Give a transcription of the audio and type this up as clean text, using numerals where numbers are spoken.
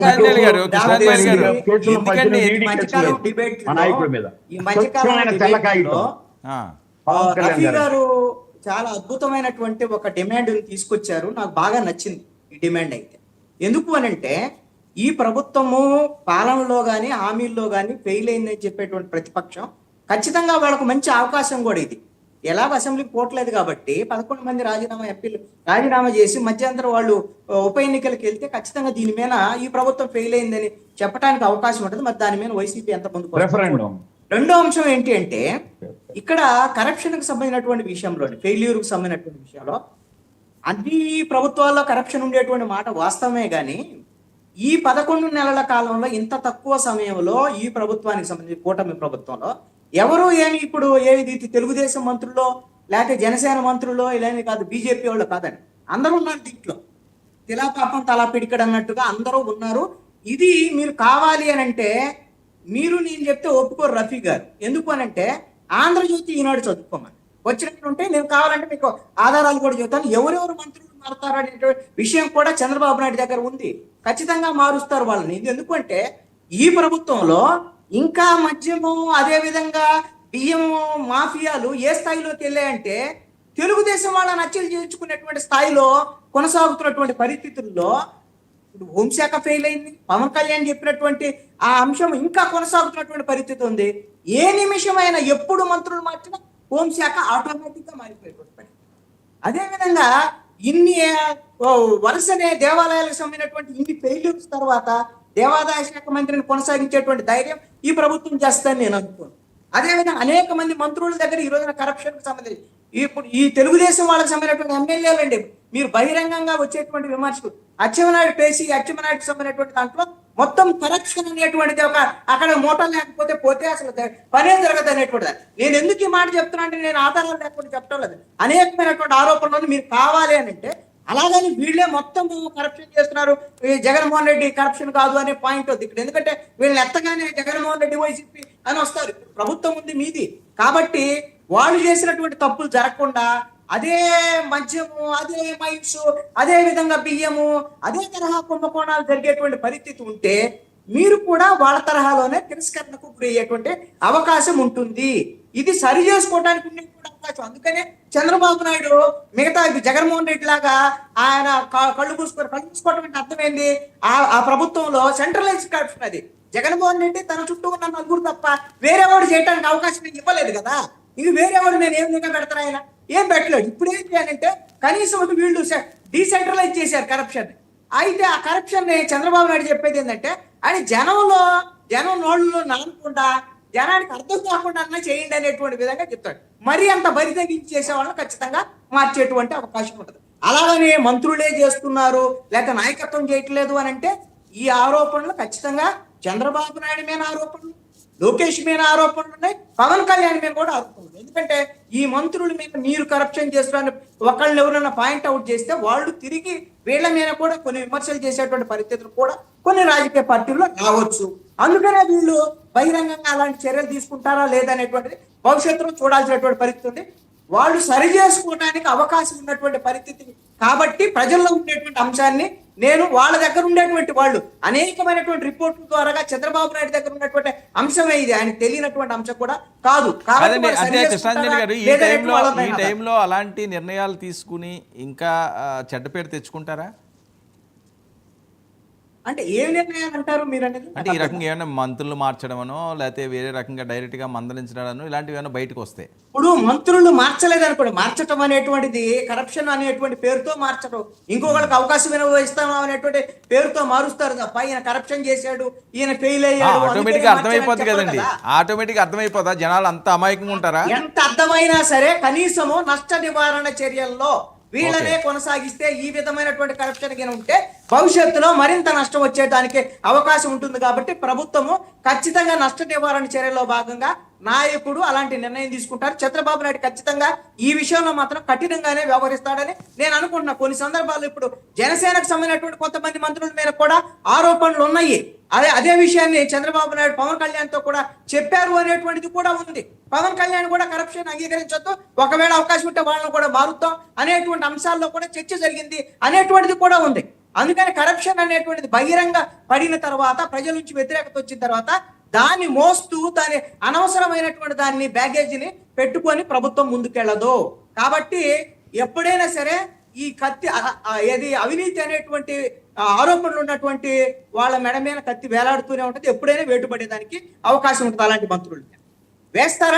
కృష్ణాంజలి గారు కేసుల మధ్యన ఎందుకండి వీడి కేసులు మధ్యకాలం లేవు. డిబేట్ మా నాయకుడి మీద ఈ మధ్యకాలం స్వచ్ఛమైన తెల్ల కాగితం. ఆ, పవన్ కళ్యాణ్ రఫీ గారు గారు చాలా అద్భుతమైనటువంటి ఒక డిమాండ్ తీసుకొచ్చారు. నాకు బాగా నచ్చింది ఈ డిమాండ్. అయితే ఎందుకు అనంటే ఈ ప్రభుత్వము పాలనలో కానీ హామీల్లో కానీ ఫెయిల్ అయిందని చెప్పేటువంటి ప్రతిపక్షం ఖచ్చితంగా వాళ్ళకు మంచి అవకాశం కూడా ఇది. ఎలాగ అసెంబ్లీకి పోవట్లేదు కాబట్టి 11 మంది ఎంపీలు రాజీనామా చేసి మధ్యంతరం వాళ్ళు ఉప ఎన్నికలకు వెళ్తే ఖచ్చితంగా దీని మీద ఈ ప్రభుత్వం ఫెయిల్ అయిందని చెప్పడానికి అవకాశం ఉంటుంది. మరి దాని మీద వైసీపీ ఎంత ముందుకు రెఫరెండం. రెండో అంశం ఏంటి అంటే ఇక్కడ కరప్షన్ కి సంబంధించినటువంటి విషయంలో ఫెయిల్యూర్ కి సంబంధించినటువంటి విషయంలో అన్ని ప్రభుత్వాల్లో కరప్షన్ ఉండేటువంటి మాట వాస్తవమే కానీ ఈ 11 నెలల కాలంలో ఇంత తక్కువ సమయంలో ఈ ప్రభుత్వానికి సంబంధించి కూటమి ప్రభుత్వంలో ఎవరు ఏమి ఇప్పుడు ఏది తెలుగుదేశం మంత్రుల్లో లేకపోతే జనసేన మంత్రుల్లో ఇలానే కాదు, బీజేపీ వాళ్ళు కాదని అందరూ ఉన్నారు దీంట్లో. తిలా పాపం తలా పిడికడు అన్నట్టుగా అందరూ ఉన్నారు. ఇది మీరు కావాలి అని అంటే మీరు నేను చెప్తే ఒప్పుకోరు రఫీ గారు. ఎందుకు అనంటే ఆంధ్రజ్యోతి ఈనాడు చదువుకోమని వచ్చినట్టుంటే నేను కావాలంటే మీకు ఆధారాలు కూడా చెబుతాను. ఎవరెవరు మంత్రులు మారుతారు అనే విషయం కూడా చంద్రబాబు నాయుడు దగ్గర ఉంది. ఖచ్చితంగా మారుస్తారు వాళ్ళని. ఇది ఎందుకంటే ఈ ప్రభుత్వంలో ఇంకా మద్యము అదే విధంగా బియ్యము మాఫియాలు ఏ స్థాయిలోకి వెళ్ళాయంటే తెలుగుదేశం వాళ్ళని హత్యలు చేర్చుకునేటువంటి స్థాయిలో కొనసాగుతున్నటువంటి పరిస్థితుల్లో ఇప్పుడు హోంశాఖ ఫెయిల్ అయింది. పవన్ కళ్యాణ్ చెప్పినటువంటి ఆ అంశం ఇంకా కొనసాగుతున్నటువంటి పరిస్థితి ఉంది. ఏ నిమిషమైనా ఎప్పుడు మంత్రులు మార్చినా హోంశాఖ ఆటోమేటిక్ గా మారిపోయేటువంటి పరిస్థితి. అదేవిధంగా ఇన్ని వరుసనే దేవాలయాలకు సంబంధించినటువంటి ఇన్ని ఫెయిల్యూర్స్ తర్వాత దేవాదాయ శాఖ మంత్రిని కొనసాగించేటువంటి ధైర్యం ఈ ప్రభుత్వం చేస్తుందని నేను అనుకోను. అదేవిధంగా అనేక మంది మంత్రుల దగ్గర ఈ రోజున కరప్షన్ కు సంబంధించి ఇప్పుడు ఈ తెలుగుదేశం వాళ్ళకి సంబంధించినటువంటి ఎమ్మెల్యేలు అండి మీరు బహిరంగంగా వచ్చేటువంటి విమర్శలు అచ్చెన్నాయుడు పేసి అచ్చెన్నాయుడుకి సంబంధించినటువంటి దాంట్లో మొత్తం కరప్షన్ అనేటువంటిది ఒక అక్కడ మోటా లేకపోతే పోతే అసలు పనే జరగదు అనేటువంటిది. నేను ఎందుకు ఈ మాట చెప్తున్నా అంటే నేను ఆధారాలు లేకుండా చెప్పడం లేదు. అనేకమైనటువంటి ఆరోపణలను మీరు కావాలి అని అంటే అలాగని వీళ్ళే మొత్తం కరప్షన్ చేస్తున్నారు, జగన్మోహన్ రెడ్డి కరప్షన్ కాదు అనే పాయింట్ వద్దు ఇక్కడ. ఎందుకంటే వీళ్ళని ఎత్తగానే జగన్మోహన్ రెడ్డి వైసీపీ అని వస్తారు. ప్రభుత్వం ఉంది మీది కాబట్టి వాళ్ళు చేసినటువంటి తప్పులు జరగకుండా అదే మద్యము అదే మైన్స్ అదే విధంగా బియ్యము అదే తరహా కుంభకోణాలు జరిగేటువంటి పరిస్థితి ఉంటే మీరు కూడా వాళ్ళ తరహాలోనే తిరస్కరణకు గురయ్యేటువంటి అవకాశం ఉంటుంది. ఇది సరి చేసుకోవడానికి ఉండే అవకాశం. అందుకనే చంద్రబాబు నాయుడు మిగతా జగన్మోహన్ రెడ్డి లాగా ఆయన కళ్ళు మూసుకోవడం అంటే అర్థమైంది. ఆ ప్రభుత్వంలో సెంట్రలైజ్ కరప్షన్ అది. జగన్మోహన్ రెడ్డి తన చుట్టూ ఉన్న నలుగురు తప్ప వేరేవాడు చేయడానికి అవకాశం ఇవ్వలేదు కదా. ఇది వేరేవాడు నేను ఏం విధంగా పెడతాను, ఆయన ఏం పెట్టలేడు. ఇప్పుడు ఏం చేయాలంటే కనీసం వీళ్ళు డీసెంట్రలైజ్ చేశారు కరప్షన్. అయితే ఆ కరప్షన్ ని చంద్రబాబు నాయుడు చెప్పేది ఏంటంటే ఆయన జనం నోళ్ళు నలగకుండా జనానికి అర్థం కాకుండా అన్నా చేయండి అనేటువంటి విధంగా చెప్తాడు. మరీ అంత బరి తగ్గించి చేసే వాళ్ళని ఖచ్చితంగా మార్చేటువంటి అవకాశం ఉంటుంది. అలాగనే మంత్రులే చేస్తున్నారు లేక నాయకత్వం చేయట్లేదు అని అంటే ఈ ఆరోపణలు ఖచ్చితంగా చంద్రబాబు నాయుడు మీద ఆరోపణలు, లోకేష్ మీద ఆరోపణలు ఉన్నాయి, పవన్ కళ్యాణ్ మీద కూడా ఆరోపణలు. ఎందుకంటే ఈ మంత్రుల మీద మీరు కరప్షన్ చేస్తున్నారని ఒకళ్ళు ఎవరైనా పాయింట్ అవుట్ చేస్తే వాళ్ళు తిరిగి వీళ్ళ మీద కూడా కొన్ని విమర్శలు చేసేటువంటి పరిస్థితులు కూడా కొన్ని రాజకీయ పార్టీల్లో రావచ్చు. అందుకనే వీళ్ళు బహిరంగంగా అలాంటి చర్యలు తీసుకుంటారా లేదనేటువంటిది భవిష్యత్తులో చూడాల్సినటువంటి పరిస్థితి ఉంది. వాళ్ళు సరి చేసుకోవడానికి అవకాశం ఉన్నటువంటి పరిస్థితి కాబట్టి ప్రజల్లో ఉండేటువంటి అంశాన్ని నేను వాళ్ళ దగ్గర ఉండేటువంటి వాళ్ళు అనేకమైనటువంటి రిపోర్టుల ద్వారా చంద్రబాబు నాయుడు దగ్గర ఉన్నటువంటి అంశమే ఇది, ఆయన తెలియనటువంటి అంశం కూడా కాదు. కృష్ణాంజలి గారు ఈ టైంలో అలాంటి నిర్ణయాలు తీసుకుని ఇంకా చెడ్డ పేరు తెచ్చుకుంటారా? అంటే ఏం నిర్ణయాలు అంటారు మీరు అనేది? అంటే ఈ రకంగా ఏమైనా మంత్రులు మార్చడమనో లేకపోతే వేరే రకంగా డైరెక్ట్ గా మందలించడం ఇలాంటివి ఏమైనా బయటకు వస్తాయి. ఇప్పుడు మంత్రులు మార్చలేదు అనుకోండి, మార్చడం అనేటువంటిది కరప్షన్ అనేటువంటి పేరుతో మార్చడం, ఇంకొకరికి అవకాశం ఇస్తాం అనేటువంటి పేరుతో మారుస్తారు తప్ప ఈయన కరప్షన్ చేశాడు ఈయన ఫెయిల్ అయ్యాడు ఆటోమేటిక్ గా అర్థమైపోతుంది కదండి. ఆటోమేటిక్ అర్థమైపోతా జనాలు అంత అమాయకంగా ఉంటారా? ఎంత అర్థమైనా సరే కనీసము నష్ట నివారణ చర్యల్లో వీళ్ళనే కొనసాగిస్తే ఈ విధమైనటువంటి కరప్షన్ కింద ఉంటే భవిష్యత్తులో మరింత నష్టం వచ్చేదానికి అవకాశం ఉంటుంది. కాబట్టి ప్రభుత్వము ఖచ్చితంగా నష్ట నివారణ చర్యల్లో భాగంగా నాయకుడు అలాంటి నిర్ణయం తీసుకుంటారు. చంద్రబాబు నాయుడు ఖచ్చితంగా ఈ విషయంలో మాత్రం కఠినంగానే వ్యవహరిస్తాడని నేను అనుకుంటున్నా. కొన్ని సందర్భాల్లో ఇప్పుడు జనసేనకు సంబంధించినటువంటి కొంతమంది మంత్రుల మీద కూడా ఆరోపణలు ఉన్నాయి. అదే విషయాన్ని చంద్రబాబు నాయుడు పవన్ కళ్యాణ్ తో కూడా చెప్పారు అనేటువంటిది కూడా ఉంది. పవన్ కళ్యాణ్ కూడా కరప్షన్ అంగీకరించొద్దు, ఒకవేళ అవకాశం ఉంటే వాళ్ళని కూడా మారుతాం అనేటువంటి అంశాల్లో కూడా చర్చ జరిగింది అనేటువంటిది కూడా ఉంది. అందుకని కరప్షన్ అనేటువంటిది బహిరంగ పడిన తర్వాత, ప్రజల నుంచి వ్యతిరేకత వచ్చిన తర్వాత దాన్ని మోస్తూ దాని అనవసరమైనటువంటి దాన్ని బ్యాగేజీని పెట్టుకొని ప్రభుత్వం ముందుకెళ్ళదు. కాబట్టి ఎప్పుడైనా సరే ఈ కత్తి ఏది అవినీతి అనేటువంటి ఆరోపణలు ఉన్నటువంటి వాళ్ళ మెడ మీద కత్తి వేలాడుతూనే ఉంటుంది. ఎప్పుడైనా వేటుపడేదానికి అవకాశం ఉంటుంది అలాంటి మంత్రులు వేస్తారని